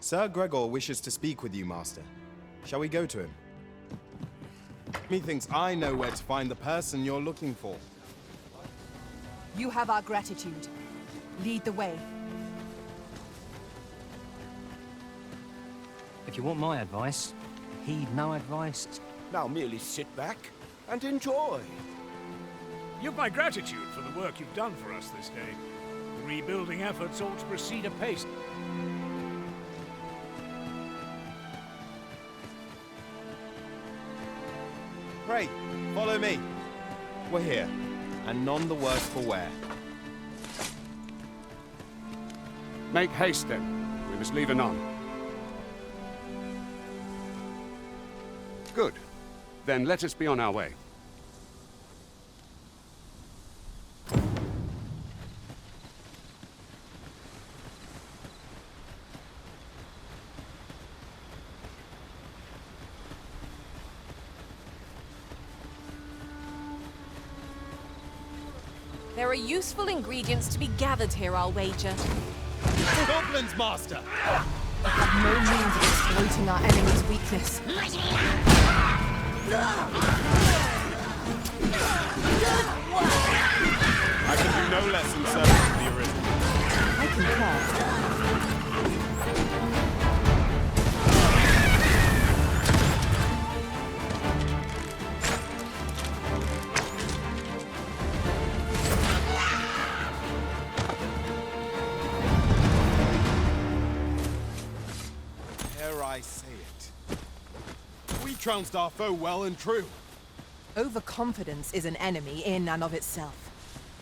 Sir Gregor wishes to speak with you, Master. Shall we go to him? Methinks I know where to find the person you're looking for. You have our gratitude. Lead the way. If you want my advice, heed no advice. Now merely sit back and enjoy. You've my gratitude for the work you've done for us this day. The rebuilding efforts ought to proceed apace. Pray, follow me. We're here, and none the worse for wear. Make haste, then. We must leave anon. Good. Then let us be on our way. There are useful ingredients to be gathered here, I'll wager. Goblins, Master! We have no means of exploiting our enemy's weakness. I can do no less in service of the arisen. I concur. Dare I say it? We trounced our foe well and true. Overconfidence is an enemy in and of itself.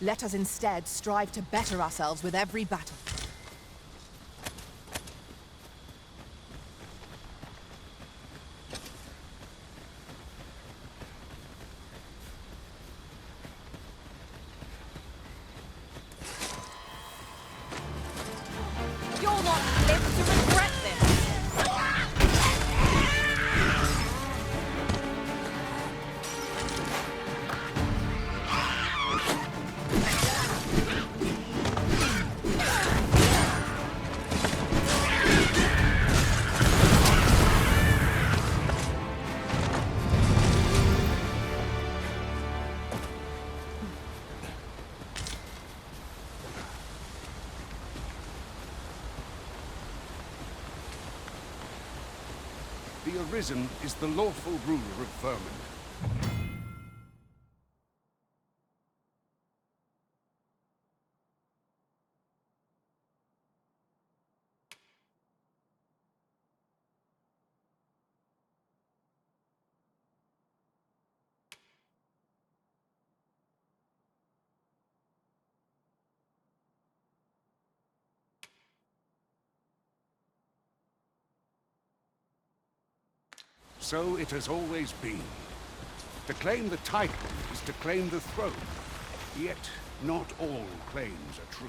Let us instead strive to better ourselves with every battle. You'll not live to regret this! The Arisen is the lawful ruler of Vermin. So it has always been. To claim the title is to claim the throne. Yet, not all claims are true.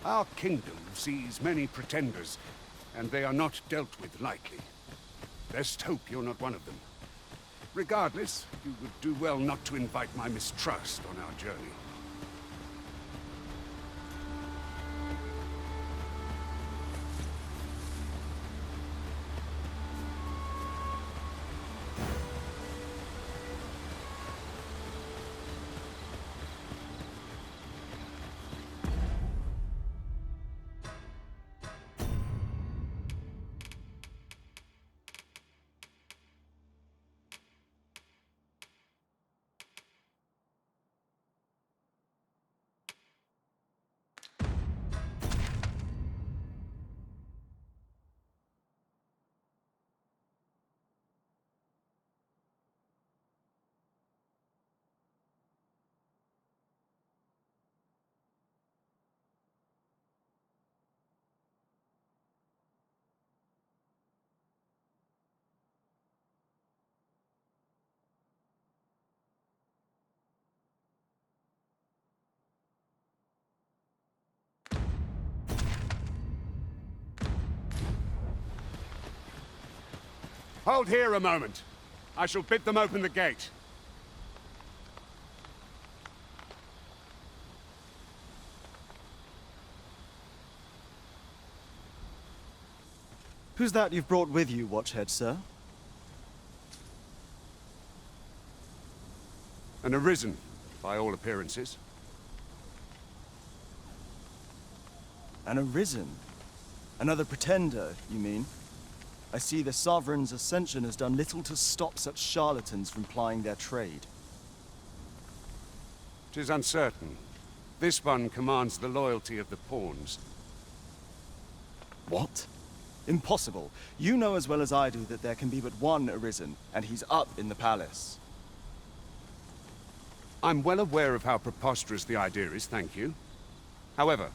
Our kingdom sees many pretenders, and they are not dealt with lightly. Best hope you're not one of them. Regardless, you would do well not to invite my mistrust on our journey. Hold here a moment. I shall bid them open the gate. Who's that you've brought with you, Watchhead, sir? An Arisen, by all appearances. An Arisen? Another pretender, you mean? I see the Sovereign's ascension has done little to stop such charlatans from plying their trade. 'Tis uncertain. This one commands the loyalty of the pawns. What? Impossible. You know as well as I do that there can be but one Arisen, and he's up in the palace. I'm well aware of how preposterous the idea is, thank you. However,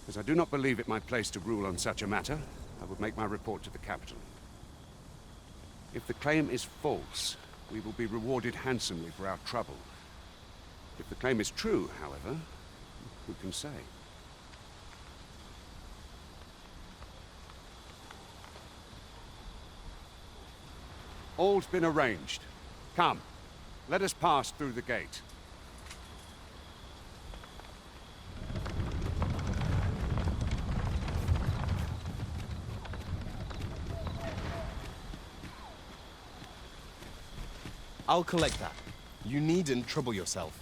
as I do not believe it my place to rule on such a matter, I would make my report to the capital. If the claim is false, we will be rewarded handsomely for our trouble. If the claim is true, however, who can say? All's been arranged. Come, let us pass through the gate. I'll collect that. You needn't trouble yourself.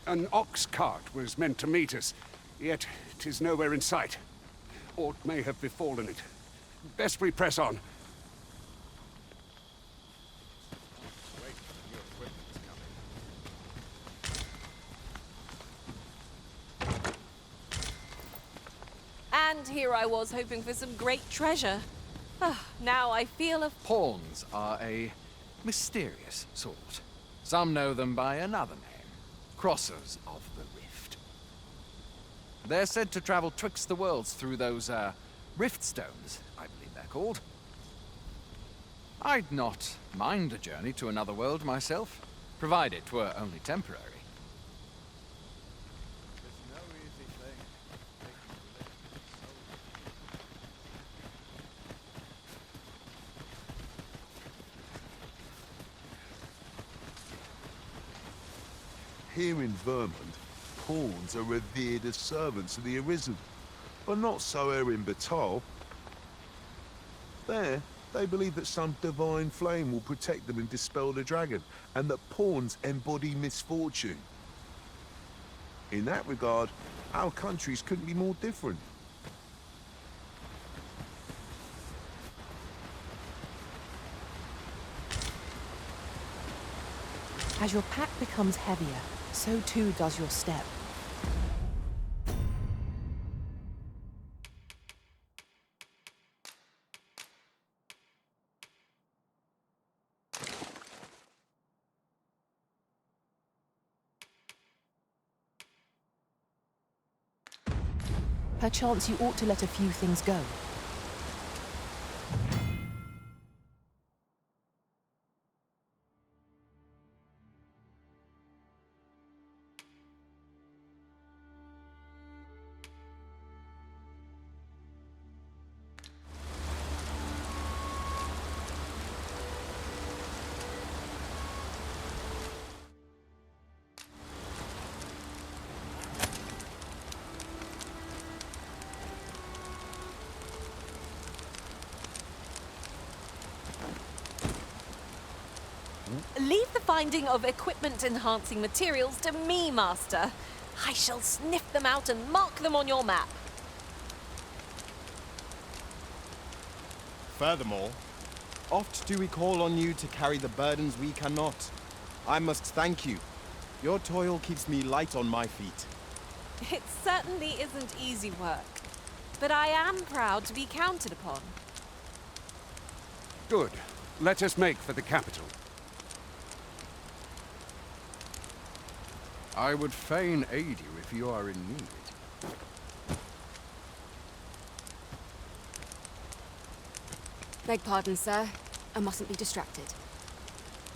An ox cart was meant to meet us, yet 'tis nowhere in sight. Aught may have befallen it. Best we press on. And here I was hoping for some great treasure. Ah, now I feel a... Pawns are a mysterious sort. Some know them by another name. Crossers of the Rift. They're said to travel twixt the worlds through those, rift stones, I believe they're called. I'd not mind a journey to another world myself, provided 'twere only temporary. Here in Vermont, pawns are revered as servants of the Arisen, but not so here in Batal. There, they believe that some divine flame will protect them and dispel the dragon, and that pawns embody misfortune. In that regard, our countries couldn't be more different. As your pack becomes heavier, so too does your step. Perchance you ought to let a few things go. Leave the finding of equipment-enhancing materials to me, Master. I shall sniff them out and mark them on your map. Furthermore, Oft do we call on you to carry the burdens we cannot. I must thank you. Your toil keeps me light on my feet. It certainly isn't easy work, but I am proud to be counted upon. Good. Let us make for the capital. I would fain aid you if you are in need. Beg pardon, sir. I mustn't be distracted.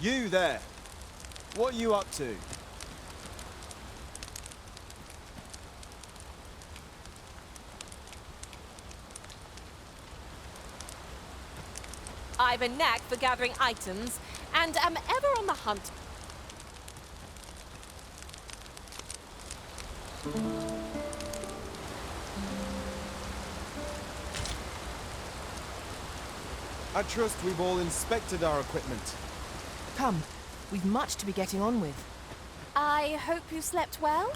You there! What are you up to? I've a knack for gathering items, and am ever on the hunt. I trust we've all inspected our equipment. Come, we've much to be getting on with. I hope you slept well?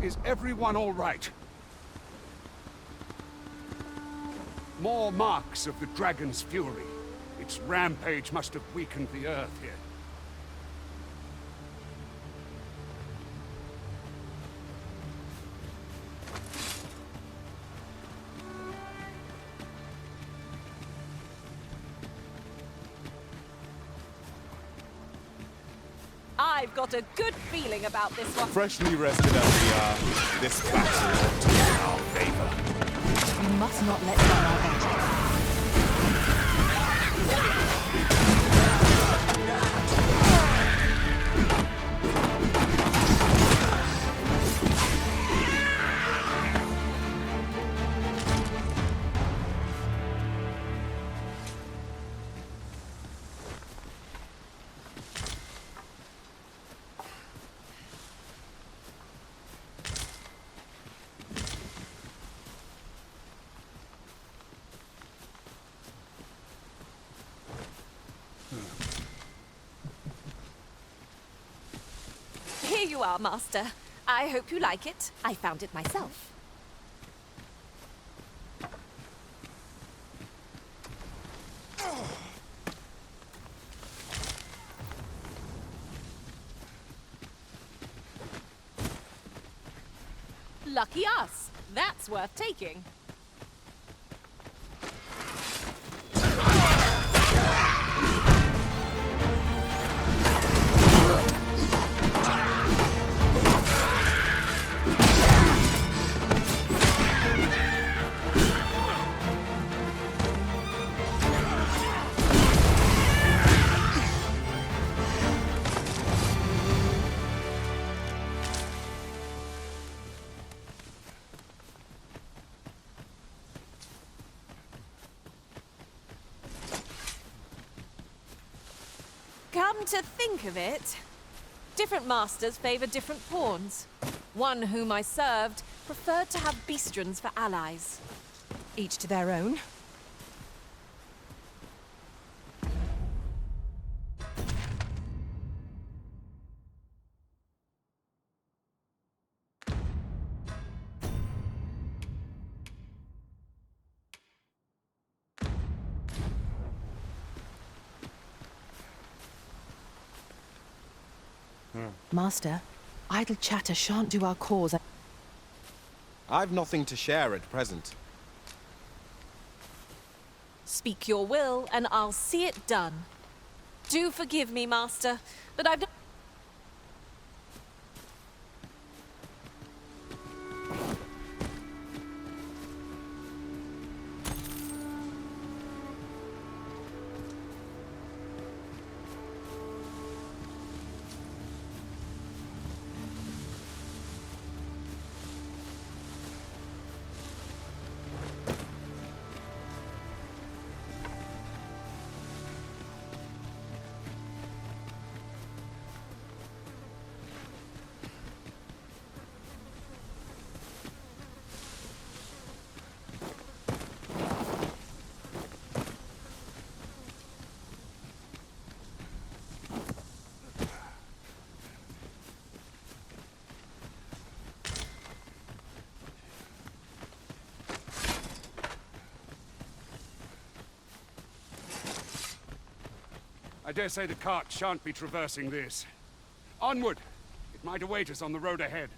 Is everyone all right? More marks of the dragon's fury. Its rampage must have weakened the earth here. I've got a good feeling about this one. Freshly rested as we are, this battle ought to be in our favor. We must not let down our guard. Here you are, Master. I hope you like it. I found it myself. Lucky us. That's worth taking. Come to think of it, different masters favor different pawns. One whom I served preferred to have beastrons for allies. Each to their own. Master, idle chatter shan't do our cause. I've nothing to share at present. Speak your will, and I'll see it done. Do forgive me, Master, but I've... I dare say the cart shan't be traversing this. Onward! It might await us on the road ahead.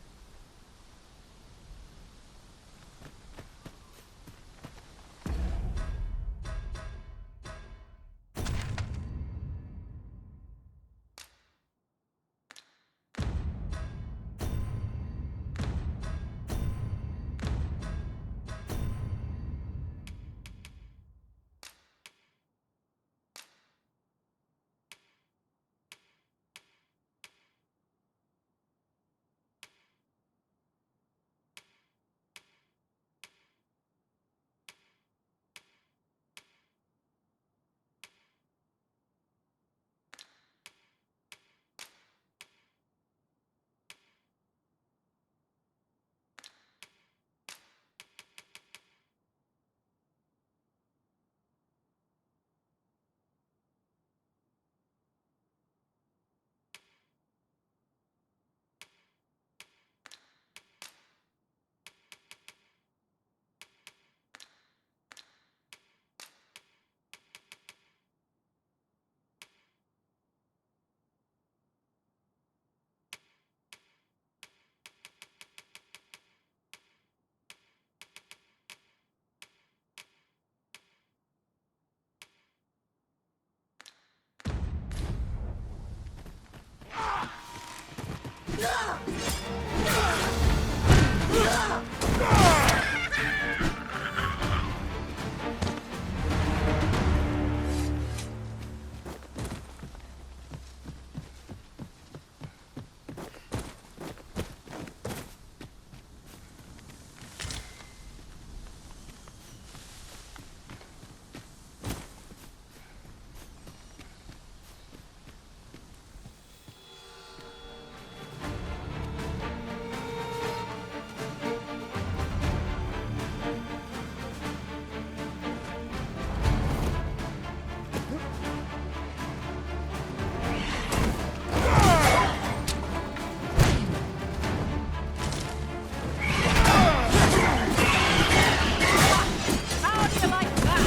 How do you like that?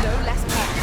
No less perfect.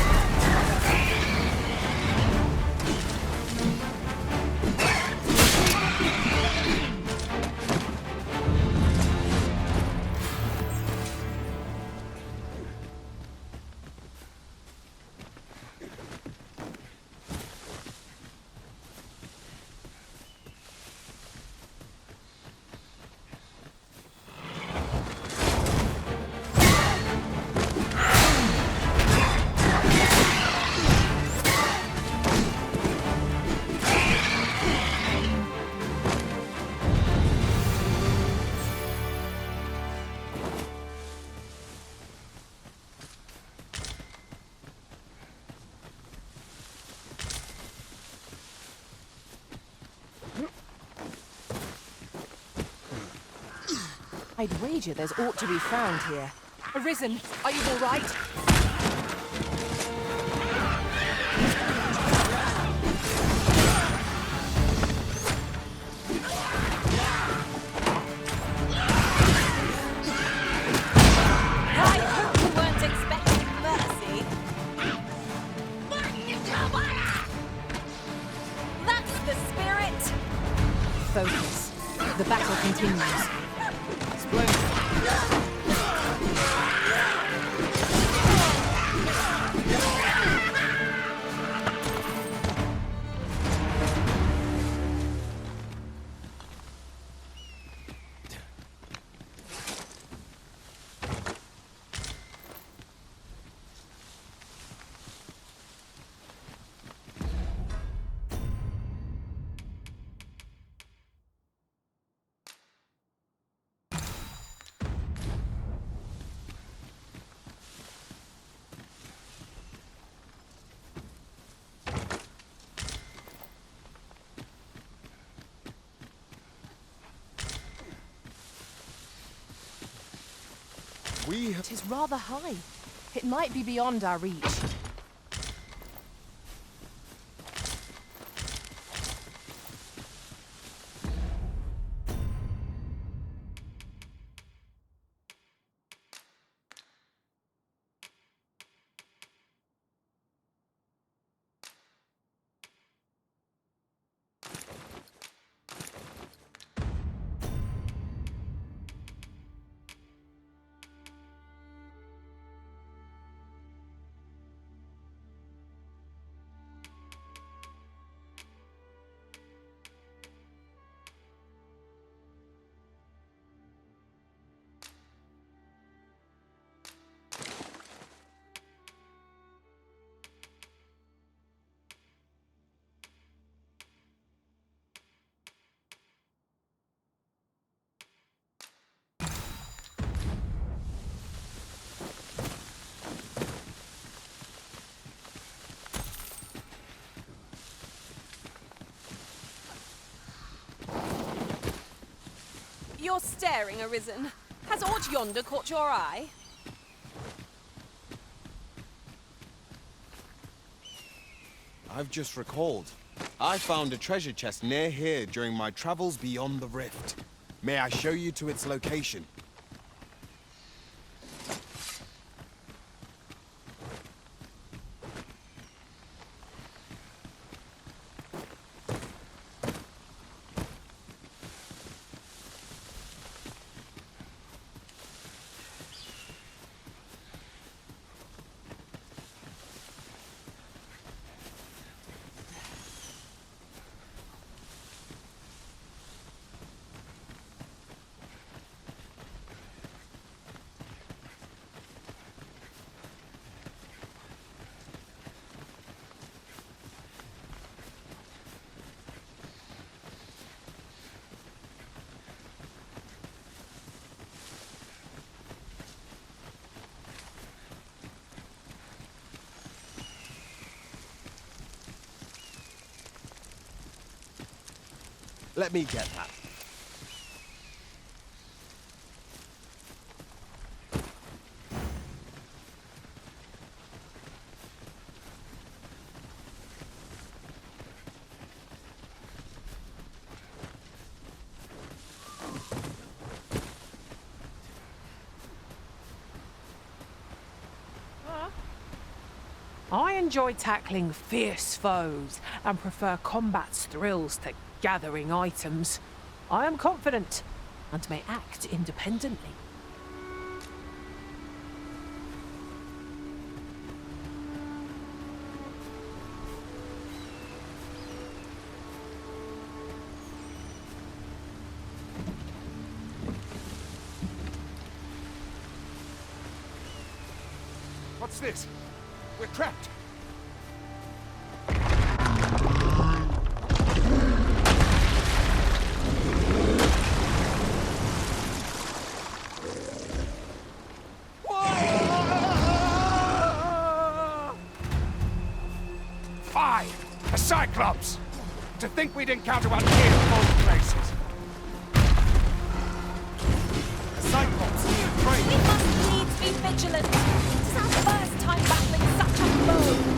I'd wager there's aught to be found here. Arisen, are you all right? I hope you weren't expecting mercy. That's the spirit! Focus. The battle continues. It is rather high. It might be beyond our reach. you're staring, Arisen. Has aught yonder caught your eye? I've just recalled. I found a treasure chest near here during my travels beyond the rift. May I show you to its location? Let me get that. I enjoy tackling fierce foes and prefer combat's thrills to gathering items. I am confident and may act independently. What's this? We're trapped. A Cyclops! To think we'd encounter one here of all places. A Cyclops! We Great! must needs be vigilant. This is our first time battling such a foe.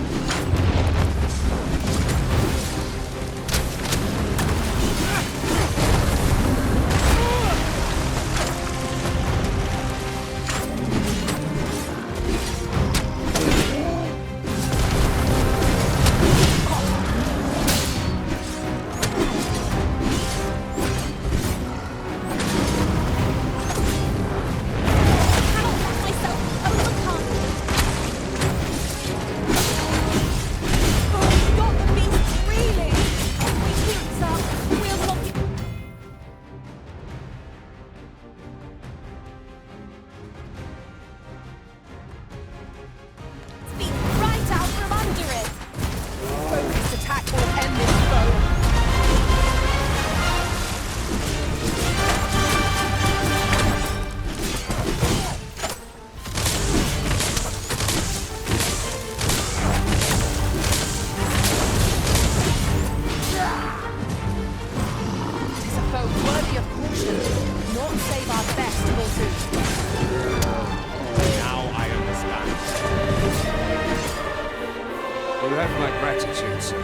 You have my gratitude, sir.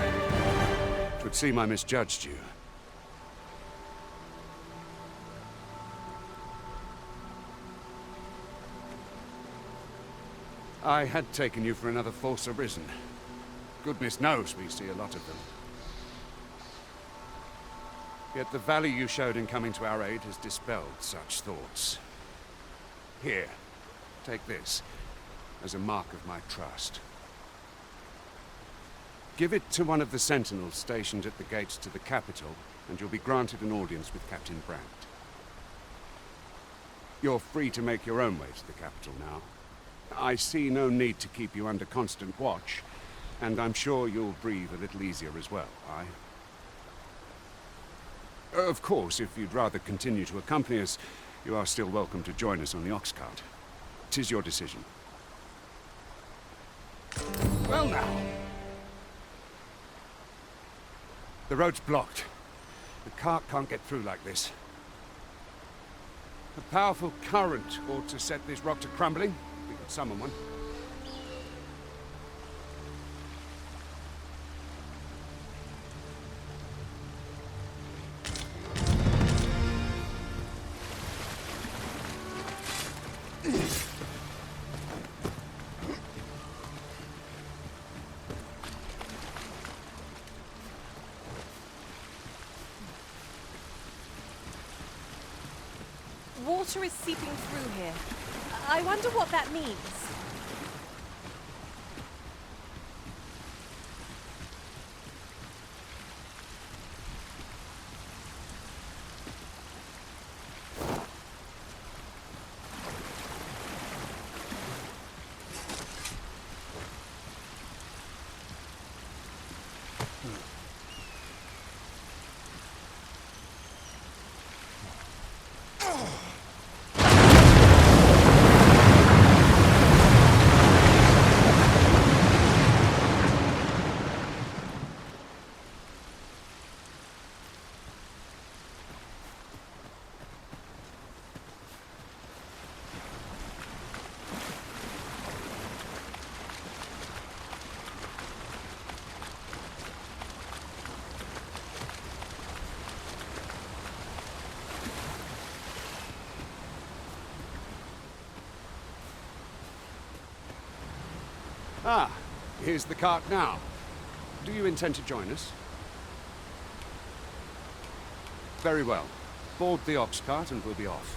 It would seem I misjudged you. I had taken you for another Force Arisen. Goodness knows we see a lot of them. Yet the value you showed in coming to our aid has dispelled such thoughts. Here, take this as a mark of my trust. Give it to one of the sentinels stationed at the gates to the capital, and you'll be granted an audience with Captain Brandt. You're free to make your own way to the capital now. I see no need to keep you under constant watch, and I'm sure you'll breathe a little easier as well, aye? Of course, if you'd rather continue to accompany us, you are still welcome to join us on the ox cart. 'Tis your decision. Well now. The road's blocked. The cart can't get through like this. A powerful current ought to set this rock to crumbling. We could summon one. Water is seeping through here. I wonder what that means. Ah, here's the cart now. Do you intend to join us? Very well. Board the ox cart and we'll be off.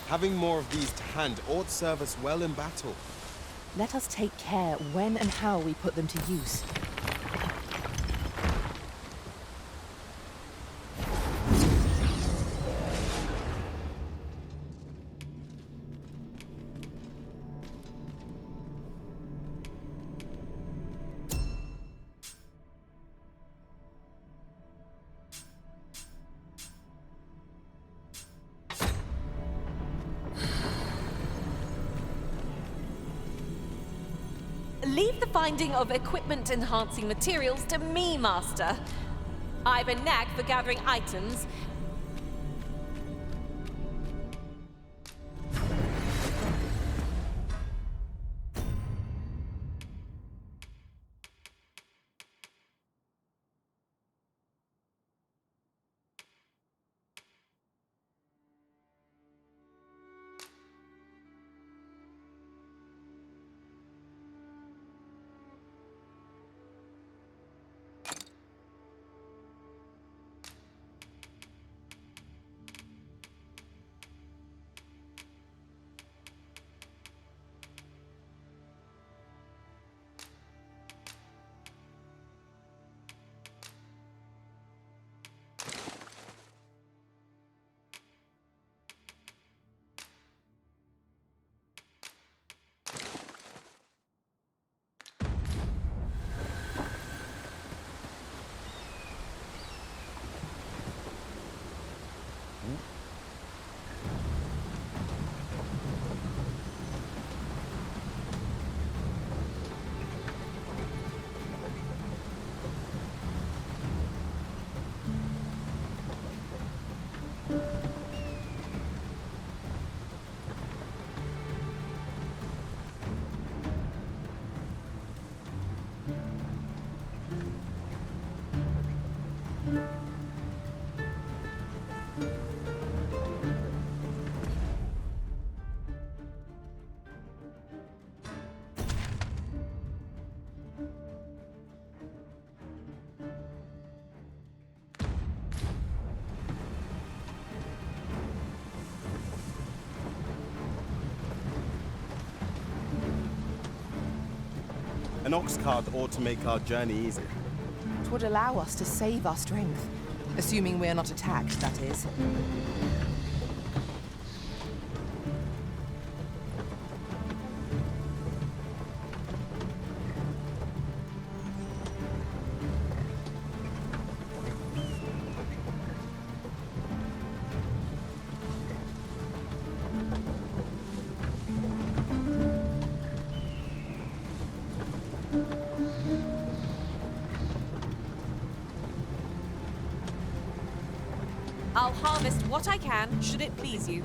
Having more of these to hand ought serve us well in battle. Let us take care when and how we put them to use. Leave the finding of equipment-enhancing materials to me, Master. I've a knack for gathering items. An ox cart ought to make our journey easier. It would allow us to save our strength. Assuming we're not attacked, that is. I'll harvest what I can, should it please you.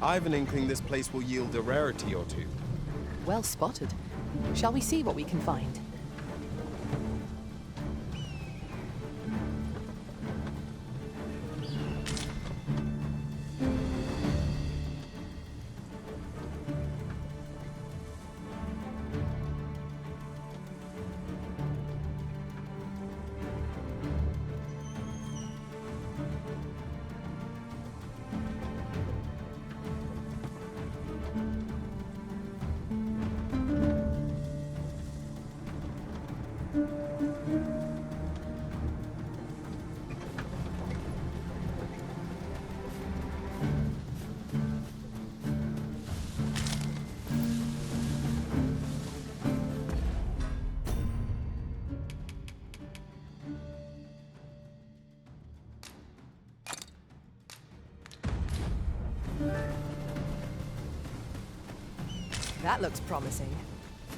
I have an inkling this place will yield a rarity or two. Well spotted. Shall we see what we can find? That looks promising.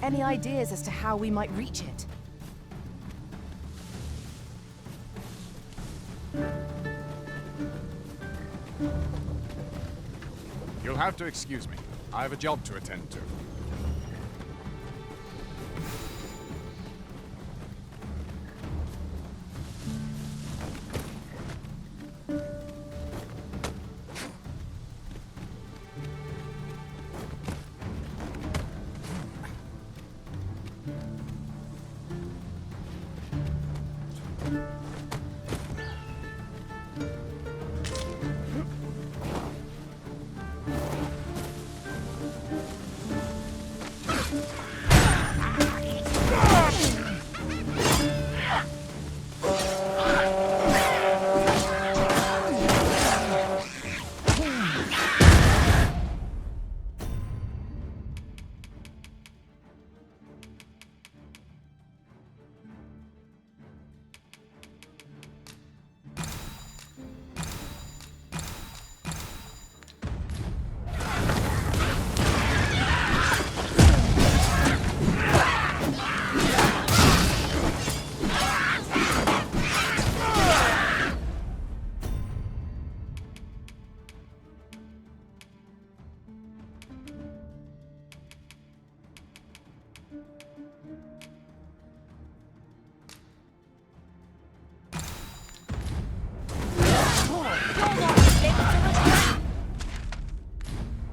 Any ideas as to how we might reach it? You'll have to excuse me. I have a job to attend to.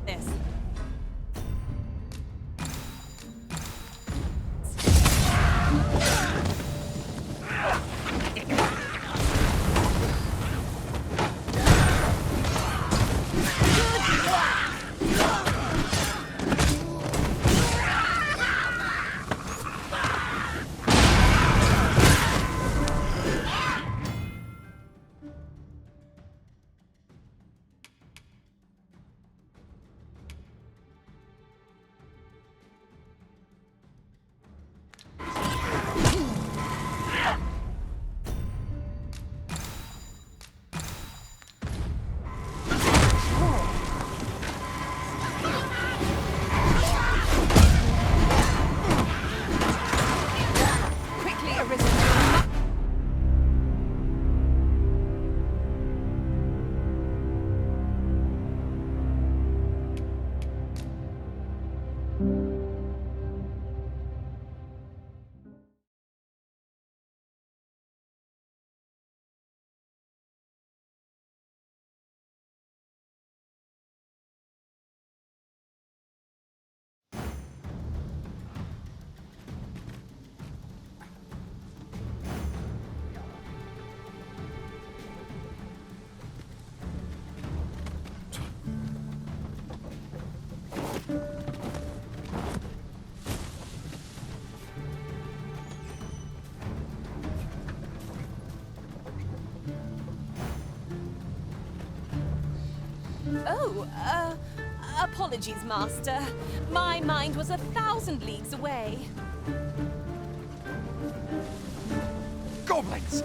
This. Oh, apologies, Master. My mind was 1,000 leagues away. Goblins!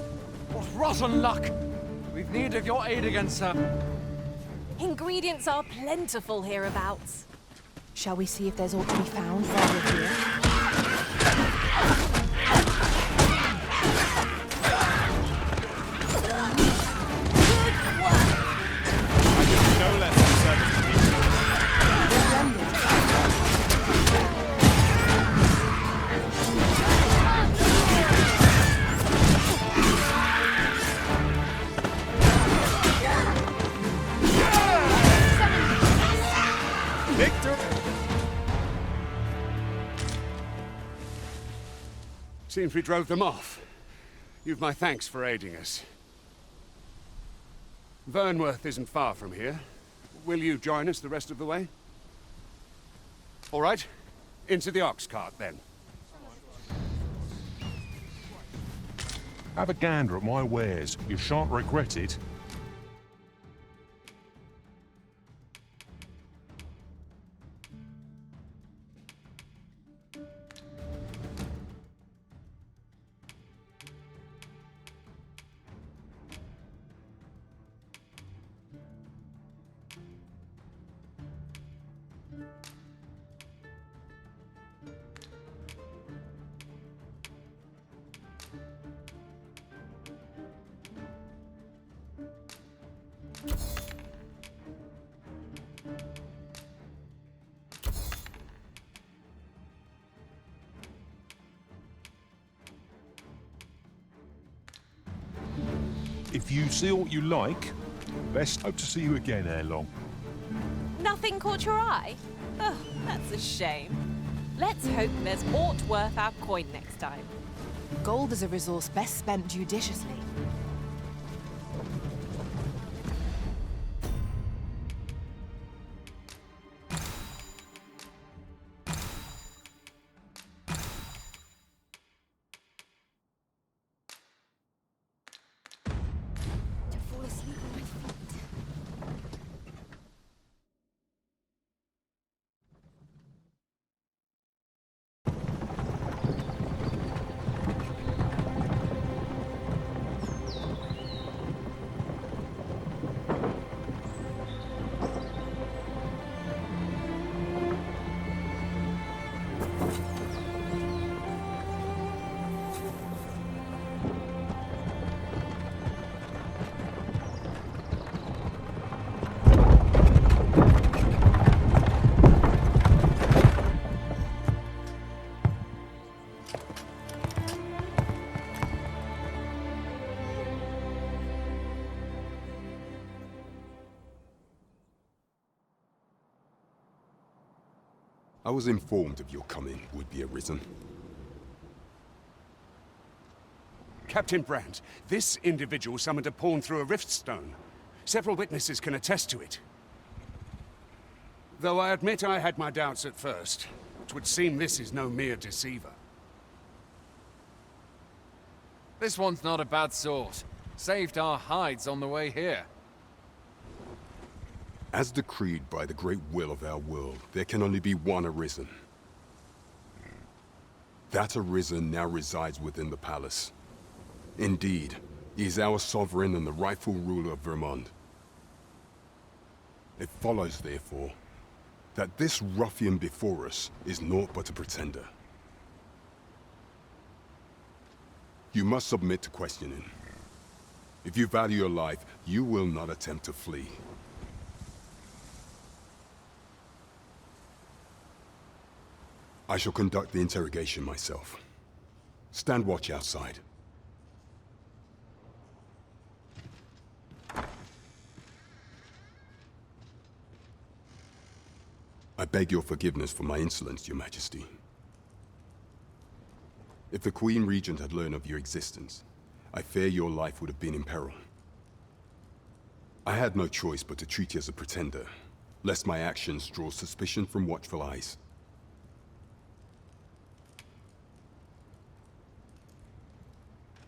What rotten luck! We've need of your aid again, sir. Ingredients are plentiful hereabouts. Shall we see if there's aught to be found while we're here? No less than service to people. Victor! Seems we drove them off. You've my thanks for aiding us. Vernworth isn't far from here. Will you join us the rest of the way? All right. Into the ox cart, then. Have a gander at my wares. You shan't regret it. If you see what you like, best hope to see you again ere long. Nothing caught your eye? Oh, that's a shame. Let's hope there's aught worth our coin next time. Gold is a resource best spent judiciously. To fall asleep on my feet. I was informed of your coming, would-be Arisen. Captain Brandt, this individual summoned a pawn through a rift stone. Several witnesses can attest to it. Though I admit I had my doubts at first, it would seem this is no mere deceiver. This one's not a bad sort. Saved our hides on the way here. As decreed by the great will of our world, there can only be one Arisen. That Arisen now resides within the palace. Indeed, he is our sovereign and the rightful ruler of Vermont. It follows, therefore, that this ruffian before us is naught but a pretender. You must submit to questioning. If you value your life, you will not attempt to flee. I shall conduct the interrogation myself. Stand watch outside. I beg your forgiveness for my insolence, Your Majesty. If the Queen Regent had learned of your existence, I fear your life would have been in peril. I had no choice but to treat you as a pretender, lest my actions draw suspicion from watchful eyes.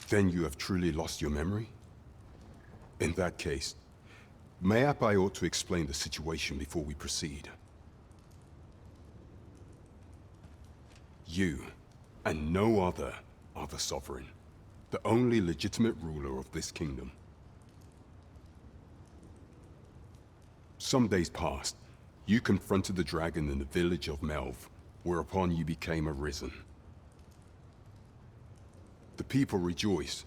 Then you have truly lost your memory? In that case, Mayhap I ought to explain the situation before we proceed. You, and no other, are the Sovereign, the only legitimate ruler of this kingdom. Some days past, you confronted the dragon in the village of Melv, whereupon you became arisen. The people rejoice,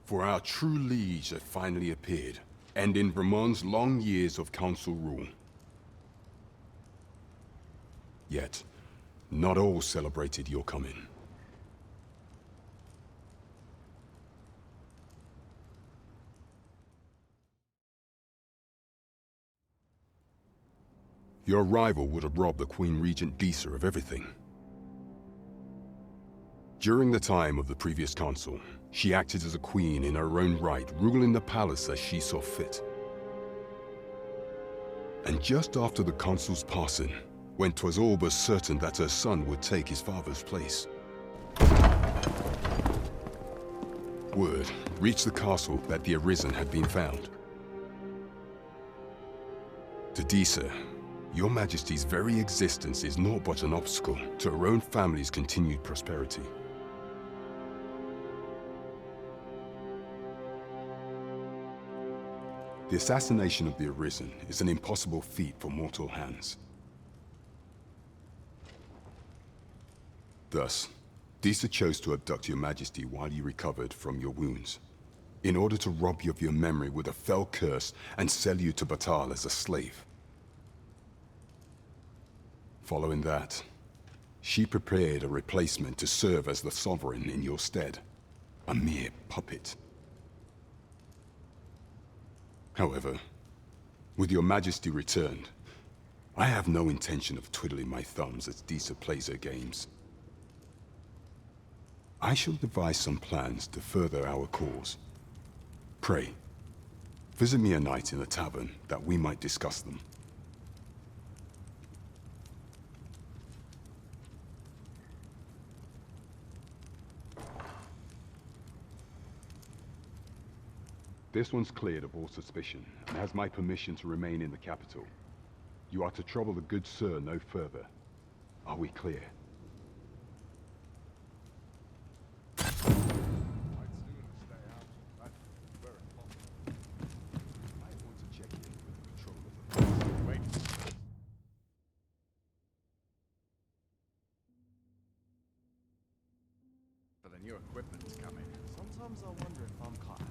for our true liege have finally appeared, ending Ramon's long years of council rule. Yet, not all celebrated your coming. Your arrival would have robbed the Queen Regent Disa of everything. During the time of the previous council, she acted as a queen in her own right, ruling the palace as she saw fit. And just after the council's passing, when 'twas all but certain that her son would take his father's place, word reached the castle that the Arisen had been found. To Disa, your Majesty's very existence is naught but an obstacle to her own family's continued prosperity. The assassination of the Arisen is an impossible feat for mortal hands. Thus, Disa chose to abduct your Majesty while you recovered from your wounds, in order to rob you of your memory with a fell curse and sell you to Batal as a slave. Following that, she prepared a replacement to serve as the Sovereign in your stead, a mere puppet. However, with your Majesty returned, I have no intention of twiddling my thumbs as Disa plays her games. I shall devise some plans to further our cause. Pray, visit me a night in the tavern that we might discuss them. This one's cleared of all suspicion, and has my permission to remain in the capital. You are to trouble the good sir no further. Are we clear? For the new equipment's coming. Sometimes I wonder if I'm caught.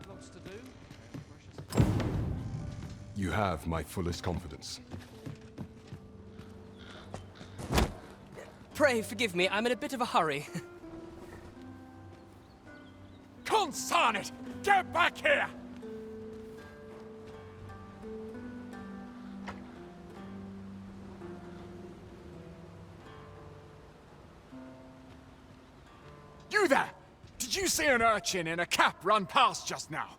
Lots to do. You have my fullest confidence. Pray forgive me, I'm in a bit of a hurry. Consign it! Get back here! You there! Did you see an urchin in a cap run past just now?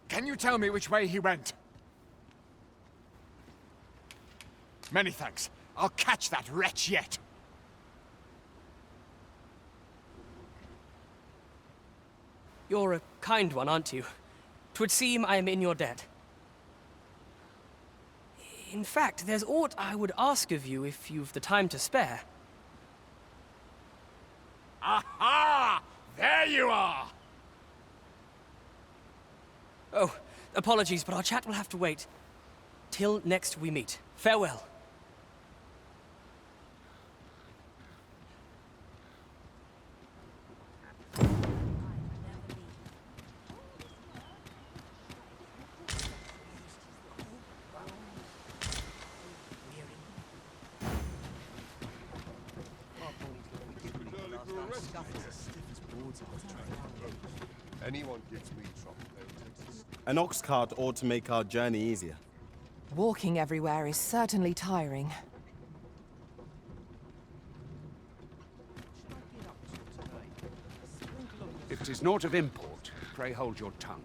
Can you tell me which way he went? Many thanks. I'll catch that wretch yet. You're a kind one, aren't you? 'Twould seem I am in your debt. In fact, there's aught I would ask of you if you've the time to spare. Aha! There you are! Oh, apologies, but our chat will have to wait. Till next we meet. Farewell. Anyone gives me trouble, they'll take us. An ox cart ought to make our journey easier. Walking everywhere is certainly tiring. If 'tis naught of import, pray hold your tongue.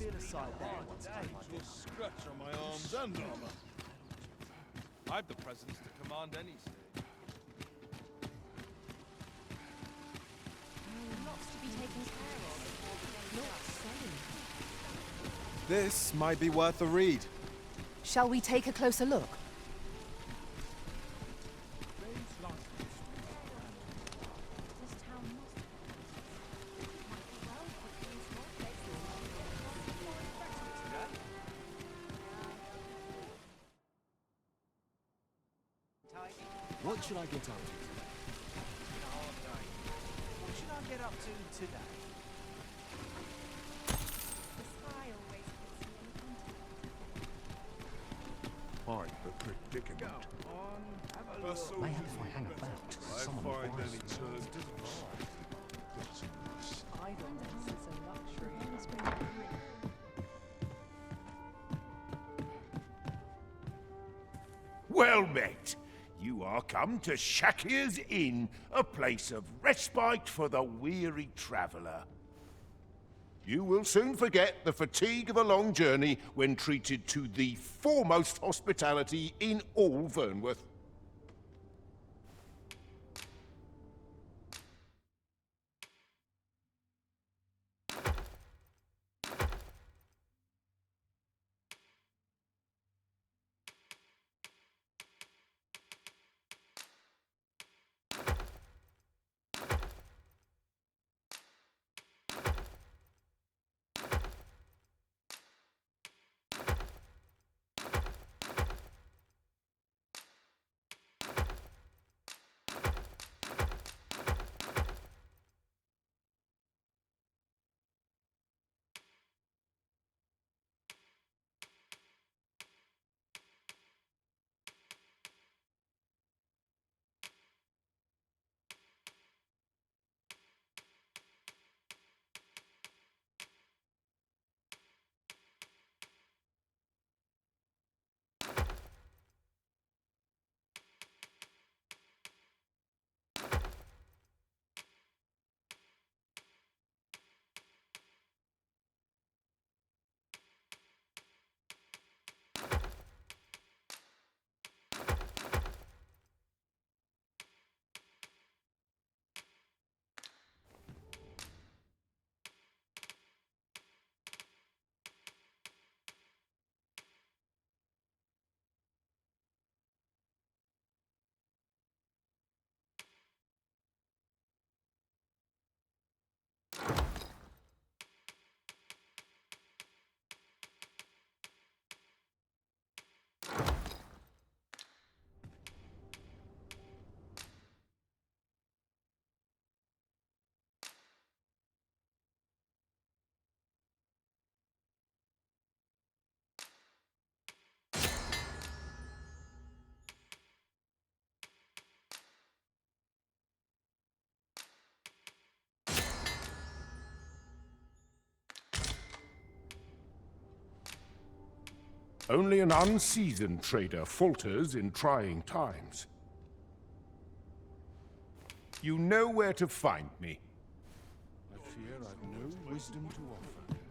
bit aside there once upon a time. Scratch on my arms and armor. I've the presence to command any stage. Lots to be taken care of before the day starts. This might be worth a read. Shall we take a closer look? What should I get up to today? What should I get up to today? I'm the predicament. Maybe if I hang about, someone will find buy any some. turn divine. Idleness is a luxury. Well met. You are come to Shakir's Inn, a place of respite for the weary traveller. You will soon forget the fatigue of a long journey when treated to the foremost hospitality in all Vernworth. Only an unseasoned trader falters in trying times. You know where to find me. I fear I've no wisdom to offer.